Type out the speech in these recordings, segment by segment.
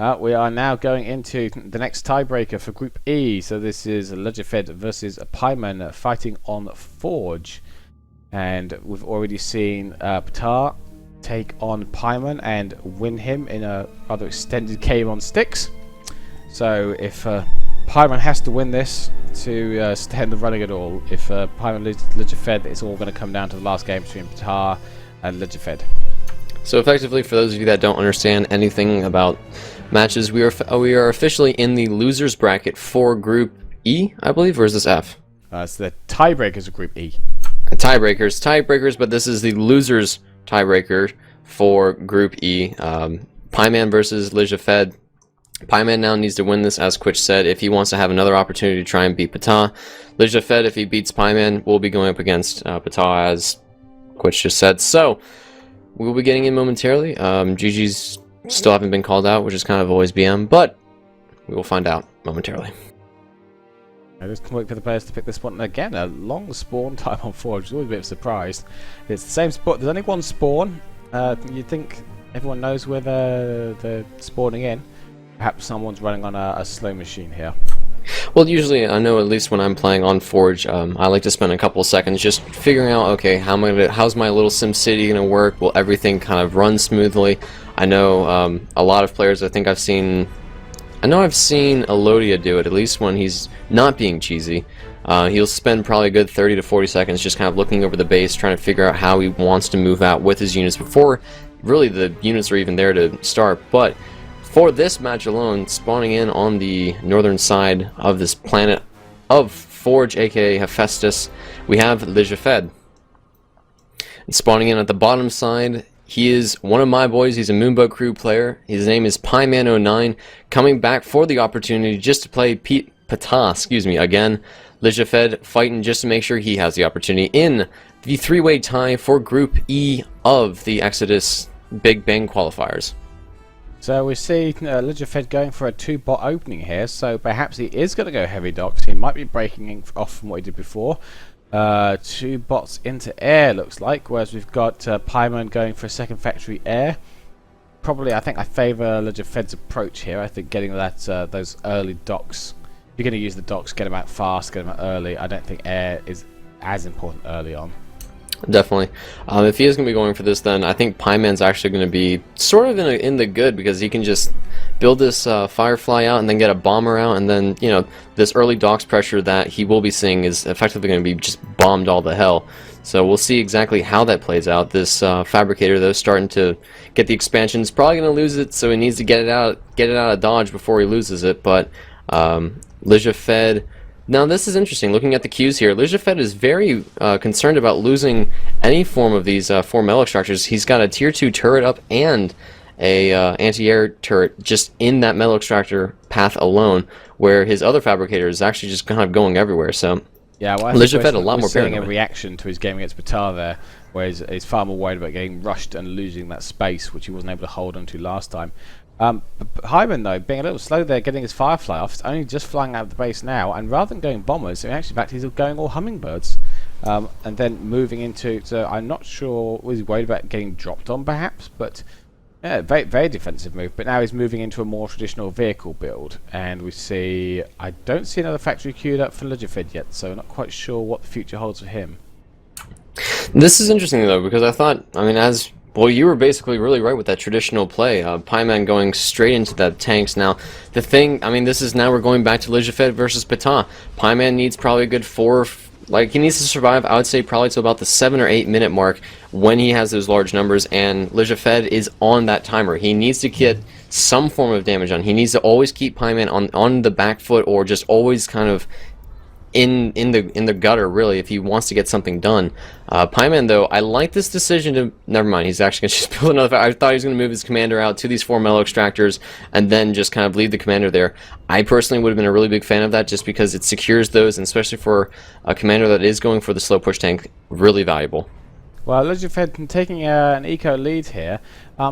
We are now going into the next tiebreaker for Group E. So this is Legifed versus Pyman fighting on Forge. And we've already seen Ptar take on Pyman and win him in a rather extended game on sticks. So if Pyman has to win this to stay in the running at all, if Pyman loses Legifed, it's all going to come down to the last game between Ptar and Legifed. So effectively, for those of you that don't understand anything about matches, we are officially in the losers bracket for Group E, I believe, or is this F? It's the tiebreakers of Group E. Tiebreakers, but this is the losers tiebreaker for Group E. Pyman versus Legifed. Pyman now needs to win this, as Quitch said, if he wants to have another opportunity to try and beat Pata. Legifed, if he beats Pyman, will be going up against Pata, as Quitch just said. So we will be getting in momentarily. GG's still haven't been called out, which is kind of always BM, but we will find out momentarily. I just can't wait for the players to pick this one. And again, a long spawn time on Forge is always a bit of a surprise. It's the same spot. There's only one spawn. You'd think everyone knows where they're spawning in. Perhaps someone's running on a slow machine here. Well, usually, I know at least when I'm playing on Forge, I like to spend a couple of seconds just figuring out, okay, how's my little SimCity going to work? Will everything kind of run smoothly? I know a lot of players, I know I've seen Elodia do it, at least when he's not being cheesy. He'll spend probably a good 30 to 40 seconds just kind of looking over the base, trying to figure out how he wants to move out with his units before really the units are even there to start. But for this match alone, spawning in on the northern side of this planet of Forge, aka Hephaestus, we have Legifed. And spawning in at the bottom side, he is one of my boys. He's a Moonboat Crew player. His name is Pyman09, coming back for the opportunity just to play Pata, again. Legifed fighting just to make sure he has the opportunity in the three-way tie for Group E of the Exodus Big Bang qualifiers. So we see Legifed going for a 2-bot opening here, so perhaps he is going to go heavy docks. He might be breaking off from what he did before. 2 bots into air, looks like, whereas we've got Pyman going for a second factory air. Probably, I think I favour Legifed's approach here. I think getting that those early docks, if you're going to use the docks, get them out fast, get them out early. I don't think air is as important early on. Definitely. If he is going to be going for this, then I think Pyman's actually going to be sort of in the good, because he can just build this Firefly out and then get a bomber out, and then, you know, this early docks pressure that he will be seeing is effectively going to be just bombed all to hell. So we'll see exactly how that plays out. This Fabricator, though, starting to get the expansion. He's probably going to lose it, so he needs to get it out of dodge before he loses it. But Legifed. Now this is interesting, looking at the queues here. Legifed is very concerned about losing any form of these 4 metal extractors. He's got a tier 2 turret up and a anti-air turret just in that metal extractor path alone, where his other Fabricator is actually just kind of going everywhere. So yeah, well, Legifed a lot more seeing paranoid. a reaction to his game against Pata there, where he's far more worried about getting rushed and losing that space, which he wasn't able to hold onto last time. Hyman, though, being a little slow there, getting his Firefly off, is only just flying out of the base now, and rather than going bombers, in actual fact, he's going all hummingbirds, and then moving into. So I'm not sure, was he worried about getting dropped on, perhaps? But yeah, very, very defensive move. But now he's moving into a more traditional vehicle build, and we see. I don't see another factory queued up for Legifed yet, so I'm not quite sure what the future holds for him. This is interesting, though, because well, you were basically really right with that traditional play. Pyman going straight into that tanks. Now, the thing, this is now we're going back to Legifed versus Pata. Pyman needs probably a good 4, he needs to survive, I would say, probably to about the 7 or 8 minute mark when he has those large numbers, and Legifed is on that timer. He needs to get some form of damage on. He needs to always keep Pyman on the back foot, or just always kind of in the gutter, really, if he wants to get something done. Pyman, though, I like this decision to. Never mind, he's actually going to just build another. I thought he was going to move his commander out to these 4 metal extractors and then just kind of leave the commander there. I personally would have been a really big fan of that, just because it secures those, and especially for a commander that is going for the slow push tank, really valuable. Well, Legifed taking an eco lead here.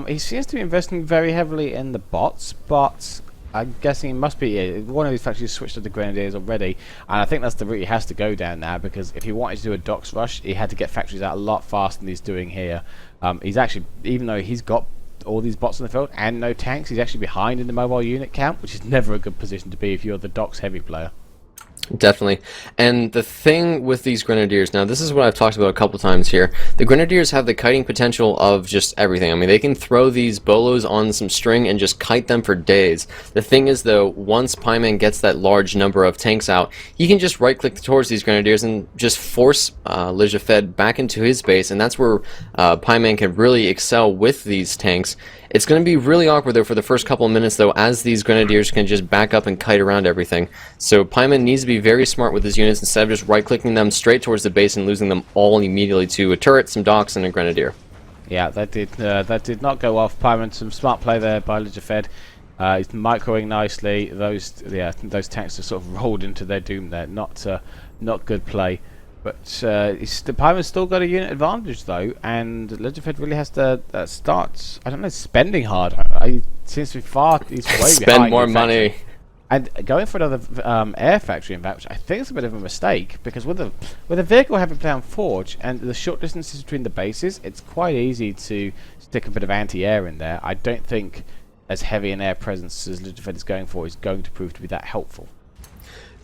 He seems to be investing very heavily in the bots, but I'm guessing it must be one of these factories switched to the Grenadiers already, and I think that's the route he has to go down now, because if he wanted to do a docks rush, he had to get factories out a lot faster than he's doing here. He's actually, even though he's got all these bots on the field and no tanks. He's actually behind in the mobile unit count, which is never a good position to be if you're the docks heavy player. Definitely. And the thing with these Grenadiers, now this is what I've talked about a couple times here. The Grenadiers have the kiting potential of just everything. I mean, they can throw these bolos on some string and just kite them for days. The thing is, though, once Pieman gets that large number of tanks out, he can just right-click towards these Grenadiers and just force Lijafed back into his base, and that's where Pieman can really excel with these tanks. It's going to be really awkward, though, for the first couple of minutes, though, as these Grenadiers can just back up and kite around everything. So Pieman needs to be very smart with his units instead of just right-clicking them straight towards the base and losing them all immediately to a turret, some docks, and a Grenadier. Yeah, that did not go off. Pieman, some smart play there by Lijafed. He's microing nicely. Those tanks just sort of rolled into their doom there. Not good play. But Pieman's still got a unit advantage though, and Lijafed really has to start, I don't know, spending hard. He seems to be he's way behind. Spend more money. And going for another air factory, in fact, which I think is a bit of a mistake, because with a vehicle heavy play on Forge and the short distances between the bases, it's quite easy to stick a bit of anti-air in there. I don't think as heavy an air presence as Lijafed is going for is going to prove to be that helpful.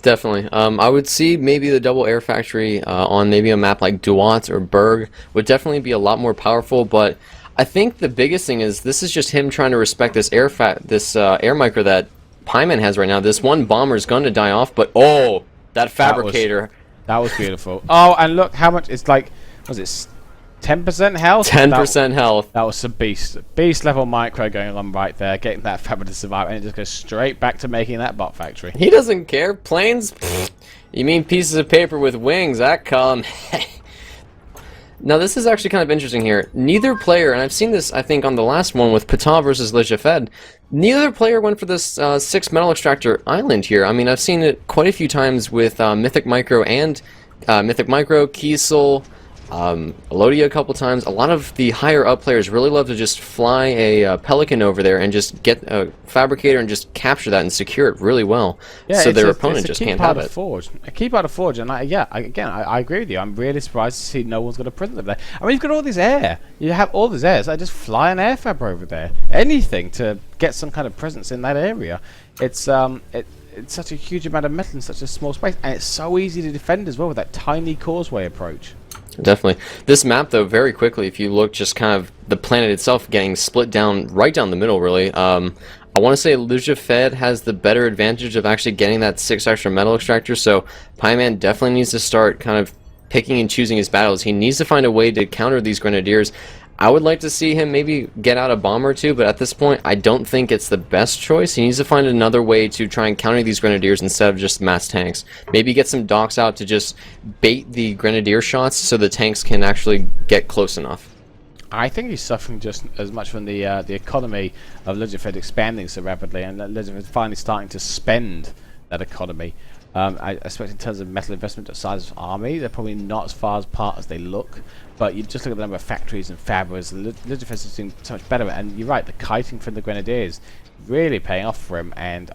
Definitely. I would see maybe the double air factory on maybe a map like Duat or Berg would definitely be a lot more powerful, but I think the biggest thing is this is just him trying to respect this air micro that Pieman has right now. This one bomber's going to die off, but oh, that fabricator. That was beautiful. Oh, and look how much it's like. Was it 10% health? 10% health. That was some beast level micro going on right there, getting that fabric to survive, and it just goes straight back to making that bot factory. He doesn't care. Planes? Pfft. You mean pieces of paper with wings? That come. Now this is actually kind of interesting here. Neither player, and I've seen this I think on the last one with Pata versus Lijafed, neither player went for this 6 metal extractor island here. I mean, I've seen it quite a few times with Mythic Micro and Mythic Micro, Kiesel, Elodia a couple times. A lot of the higher up players really love to just fly a Pelican over there and just get a Fabricator and just capture that and secure it really well, yeah, so their opponent just can't have it. A key part of Forge, and I agree with you. I'm really surprised to see no one's got a presence over there. I mean, you've got all this air. You have all this air, so I just fly an air fab over there. Anything to get some kind of presence in that area. It's such a huge amount of metal in such a small space, and it's so easy to defend as well with that tiny causeway approach. Definitely. This map, though, very quickly, if you look just kind of the planet itself getting split down, right down the middle, really. I want to say Lijafed has the better advantage of actually getting that 6 extra metal extractor, so Pieman definitely needs to start kind of picking and choosing his battles. He needs to find a way to counter these Grenadiers. I would like to see him maybe get out a bomber or two, but at this point, I don't think it's the best choice. He needs to find another way to try and counter these Grenadiers instead of just mass tanks. Maybe get some docks out to just bait the Grenadier shots so the tanks can actually get close enough. I think he's suffering just as much from the economy of Lijafed expanding so rapidly, and Lijafed finally starting to spend that economy. I expect in terms of metal investment the size of army, they're probably not as far apart as they look, but you just look at the number of factories and fabrics, Lijafed is doing so much better, and you're right, the kiting from the Grenadiers really paying off for him, and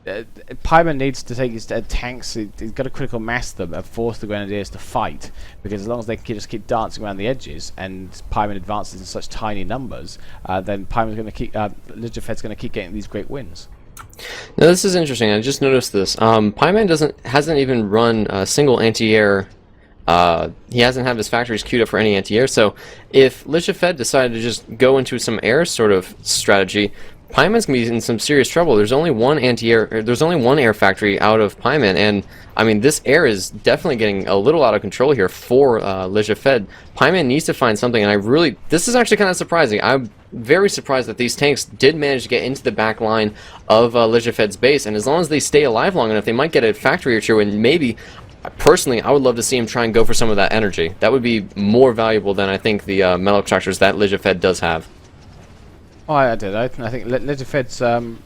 Pieman needs to take his tanks, he's got to critical mass them and force the Grenadiers to fight, because as long as they can just keep dancing around the edges and Pieman advances in such tiny numbers, then Pieman's going to keep, Lijafed's going to keep getting these great wins. Now this is interesting. I just noticed this. Pieman hasn't even run a single anti-air. He hasn't had his factories queued up for any anti-air. So if Lijafed decided to just go into some air sort of strategy, Pieman's gonna be in some serious trouble. There's only one anti-air. There's only one air factory out of Pieman, and I mean this air is definitely getting a little out of control here for Lijafed. Pieman needs to find something, and this is actually kind of surprising. I'm very surprised that these tanks did manage to get into the back line of Lijafed's base, and as long as they stay alive long enough, they might get a factory or two, and maybe, personally, I would love to see him try and go for some of that energy. That would be more valuable than I think the metal extractors that Lijafed does have. Oh, I did. I think Lijafed's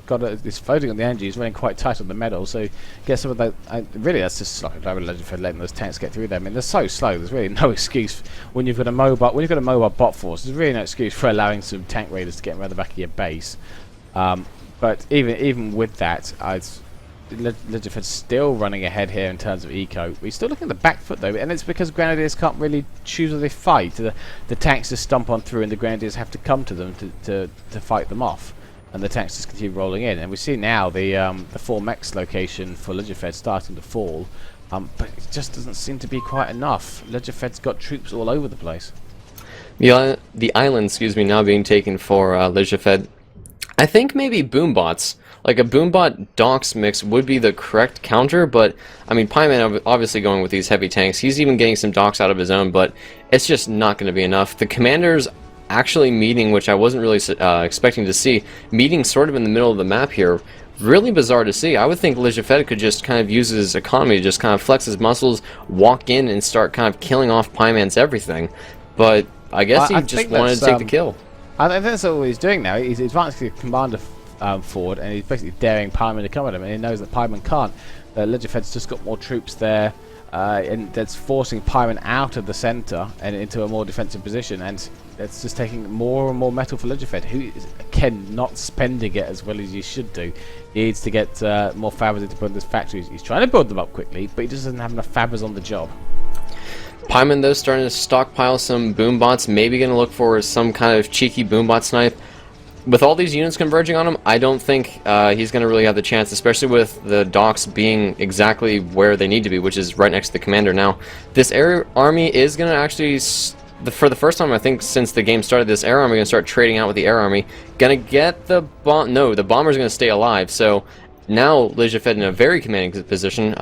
got this floating on the energy. He's running quite tight on the metal, so get some of that. Really, that's just like Lijafed letting those tanks get through them. I mean, they're so slow. There's really no excuse when you've got a mobile bot force. There's really no excuse for allowing some tank raiders to get around the back of your base. But even with that, Legifed's still running ahead here in terms of eco. We're still looking at the back foot though, and it's because Grenadiers can't really choose where they fight. The tanks just stomp on through, and the Grenadiers have to come to them to fight them off. And the tanks just continue rolling in. And we see now the 4 mechs location for Legifed starting to fall. But it just doesn't seem to be quite enough. Legifed's got troops all over the place. The island, excuse me, now being taken for Legifed. I think maybe boombots, like a boombot Dox mix would be the correct counter, but I mean, Pieman obviously going with these heavy tanks. He's even getting some Dox out of his own, but it's just not going to be enough. The commanders actually meeting, which I wasn't really expecting to see, meeting sort of in the middle of the map here. Really bizarre to see. I would think Legifed could just kind of use his economy to just kind of flex his muscles, walk in and start kind of killing off Pieman's everything. But I guess he just wanted to take the kill. I think that's all he's doing now. He's advancing the commander forward, and he's basically daring Pieman to come at him, and he knows that Pieman can't. Legifed's just got more troops there, and that's forcing Pieman out of the centre and into a more defensive position, and it's just taking more and more metal for Legifed, who is, again, not spending it as well as he should do. He needs to get more fabbers into building his factories. He's trying to build them up quickly, but he just doesn't have enough fabbers on the job. Pieman, though, starting to stockpile some boombots, maybe going to look for some kind of cheeky boombot snipe. With all these units converging on him, I don't think he's going to really have the chance, especially with the Dox being exactly where they need to be, which is right next to the commander now. This air army is going to actually, for the first time I think since the game started, this air army is going to start trading out with the air army. Going to get the bomb. No, the bomber's going to stay alive, so now Legifed in a very commanding position.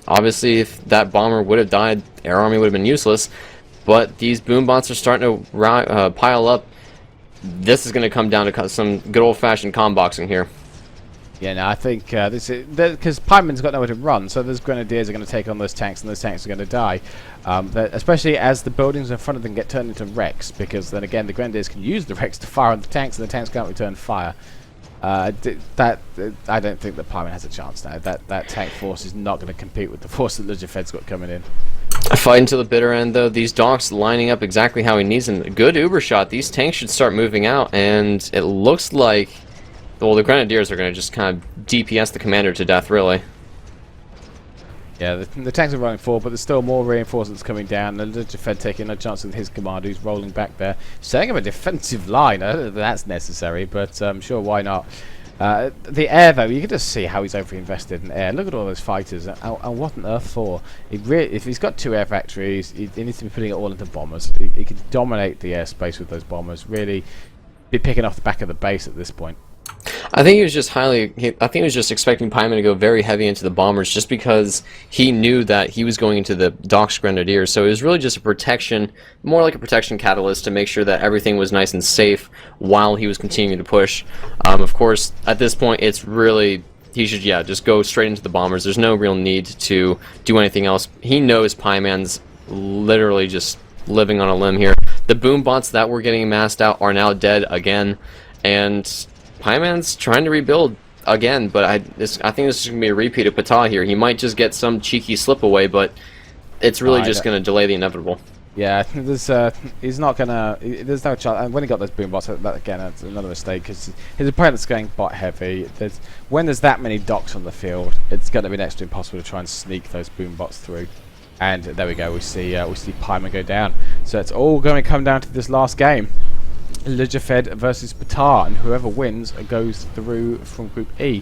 Obviously, if that bomber would have died, air army would have been useless, but these boombots are starting to pile up. This is going to come down to some good old-fashioned comboxing here. Yeah, no, I think this is because Pieman's got nowhere to run, so those Grenadiers are going to take on those tanks, and those tanks are going to die. Especially as the buildings in front of them get turned into wrecks, because then again the Grenadiers can use the wrecks to fire on the tanks, and the tanks can't return fire. I don't think that Pieman has a chance now. That tank force is not going to compete with the force that Legifed's got coming in. Fighting to the bitter end, though. These Dox lining up exactly how he needs them. Good Uber shot. These tanks should start moving out, and it looks like, well, the Grenadiers are going to just kind of DPS the commander to death, really. Yeah, the tanks are running forward, but there's still more reinforcements coming down. The Legifed taking no chance with his commander, who's rolling back there. Setting up a defensive line. I don't know if that's necessary, but sure, why not? The air, though, you can just see how he's overinvested in air. Look at all those fighters, and what on earth for? If he's got 2 air factories, he needs to be putting it all into bombers. He can dominate the airspace with those bombers, really be picking off the back of the base at this point. I think he was just I think he was just expecting Pieman to go very heavy into the bombers, just because he knew that he was going into the Dox Grenadiers. So it was really just a protection, more like a protection catalyst to make sure that everything was nice and safe while he was continuing to push. Of course, at this point, it's really, he should, yeah, just go straight into the bombers. There's no real need to do anything else. He knows Pieman's literally just living on a limb here. The boombots that were getting massed out are now dead again, and Pieman's trying to rebuild again, but I think this is going to be a repeat of Patah here. He might just get some cheeky slip away, but it's really just going to delay the inevitable. Yeah, he's not going to... There's no chance. And when he got those boombots, again, that's another mistake, because his opponent's going bot heavy. When there's that many Dox on the field, it's going to be next to impossible to try and sneak those boombots through. And there we go, we see Pieman go down. So it's all going to come down to this last game. Legifed versus Patah, and whoever wins goes through from Group E.